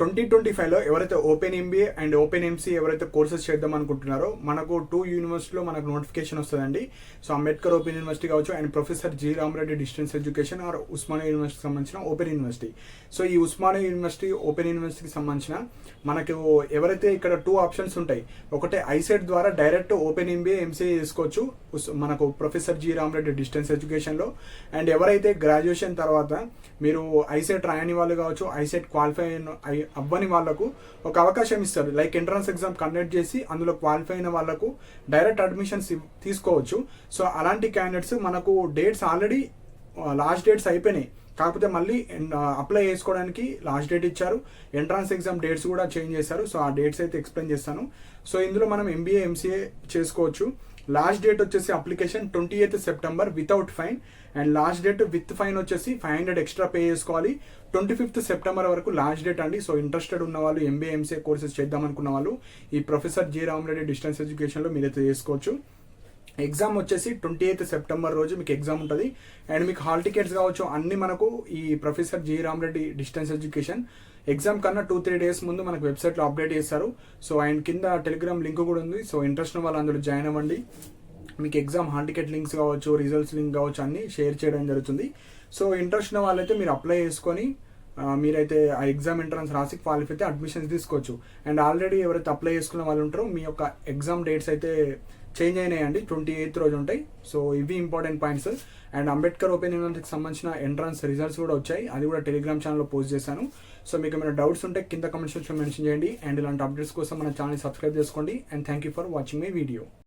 2025లో ఎవరైతే open MBA and open MC ఎవరైతే courses చేద్దాం అనుకుంటున్నారో మనకు 2 యూనివర్సిటీలో మనకు నోటిఫికేషన్ వస్తుందండి. సో అంబేద్కర్ ఓపెన్ యూనివర్సిటీ కావచ్చు and professor G Rama Reddy distance education or Osmania యూనివర్సిటీకి సంబంధించిన ఓపెన్ యూనివర్సిటీ. సో ఈ ఉస్మానియా యూనివర్సిటీ ఓపెన్ యూనివర్సిటీకి సంబంధించిన మనకు ఎవరైతే ఇక్కడ 2 ఆప్షన్స్ ఉంటాయి. ఒకటే ఐసెట్ ద్వారా డైరెక్ట్ ఓపెన్ ఎంబీఏ ఎంసీఏ చేసుకోవచ్చు మనకు ప్రొఫెసర్ జి రామరెడ్డి డిస్టెన్స్ ఎడ్యుకేషన్లో. అండ్ ఎవరైతే గ్రాడ్యుయేషన్ తర్వాత మీరు ఐసెట్ రాయని వాళ్ళు కావచ్చు, ఐసెట్ క్వాలిఫై అవ్వని వాళ్ళకు ఒక అవకాశం ఇస్తారు. లైక్ ఎంట్రన్స్ ఎగ్జామ్ కండక్ట్ చేసి అందులో క్వాలిఫై అయిన వాళ్ళకు డైరెక్ట్ అడ్మిషన్స్ తీసుకోవచ్చు. సో అలాంటి క్యాండిడేట్స్ మనకు డేట్స్ ఆల్రెడీ లాస్ట్ డేట్స్ అయిపోయినాయి, కాకపోతే మళ్ళీ అప్లై చేసుకోవడానికి లాస్ట్ డేట్ ఇచ్చారు. ఎంట్రన్స్ ఎగ్జామ్ డేట్స్ కూడా చేంజ్ చేశారు. సో ఆ డేట్స్ అయితే ఎక్స్ప్లెయిన్ చేస్తాను. సో ఇందులో మనం ఎంబీఏ ఎంసీఏ చేసుకోవచ్చు. లాస్ట్ డేట్ వచ్చేసి application 28th September without fine, and last date with fine వచ్చేసి 500 ఎక్స్ట్రా పే చేసుకోవాలి. 25th సెప్టెంబర్ వరకు లాస్ట్ డేట్ అండి. సో ఇంట్రెస్టెడ్ ఉన్న వాళ్ళు ఎంబీఏ ఎంసీఏ కోర్సెస్ చేద్దాం అనుకున్న వాళ్ళు ఈ ప్రొఫెసర్ జి రామరెడ్డి డిస్టెన్స్ ఎడ్యుకేషన్లో మీరైతే చేసుకోవచ్చు. ఎగ్జామ్ వచ్చేసి 28th సెప్టెంబర్ రోజు మీకు ఎగ్జామ్ ఉంటుంది. అండ్ మీకు హాల్ టికెట్స్ కావచ్చు అన్ని మనకు ఈ professor G Rama Reddy distance education exam కన్నా 2-3 డేస్ ముందు మనకు వెబ్సైట్లో అప్డేట్ చేస్తారు. సో అండ్ కింద టెలిగ్రామ్ లింక్ కూడా ఉంది. సో ఇంట్రెస్ట్ ఉన్న వాళ్ళు అందులో జాయిన్ అవ్వండి. మీకు ఎగ్జామ్ హాల్ టికెట్ లింక్స్ కావచ్చు, రిజల్ట్స్ లింక్ కావచ్చు అన్ని షేర్ చేయడం జరుగుతుంది. సో ఇంట్రెస్ట్ ఉన్న వాళ్ళైతే మీరు అప్లై చేసుకొని మీరైతే ఆ ఎగ్జామ్ ఎంట్రన్స్ రాసి క్వాలిఫై అయితే అడ్మిషన్స్ తీసుకోవచ్చు. అండ్ ఆల్రెడీ ఎవరైతే అప్లై చేసుకున్న వాళ్ళు ఉంటారో మీ యొక్క ఎగ్జామ్ డేట్స్ అయితే చేంజ్ అయినాయండి, 28th రోజు ఉంటాయి. సో ఇవి important points. And Ambedkar open యూనివర్సిటీకి సంబంధించిన ఎంట్రన్స్ రిజల్ట్స్ కూడా వచ్చాయి, అది కూడా టెలిగ్రామ్ ఛానల్లో పోస్ట్ చేశాను. సో మీకు ఏమైనా డౌట్స్ ఉంటే కింద కమెంట్ సెక్షన్లో మెన్షన్ చేయండి. అండ్ ఇలాంటి అప్డేట్స్ కోసం మన ఛానల్ సబ్స్క్రైబ్ చేసుకోండి. And thank you for watching my video.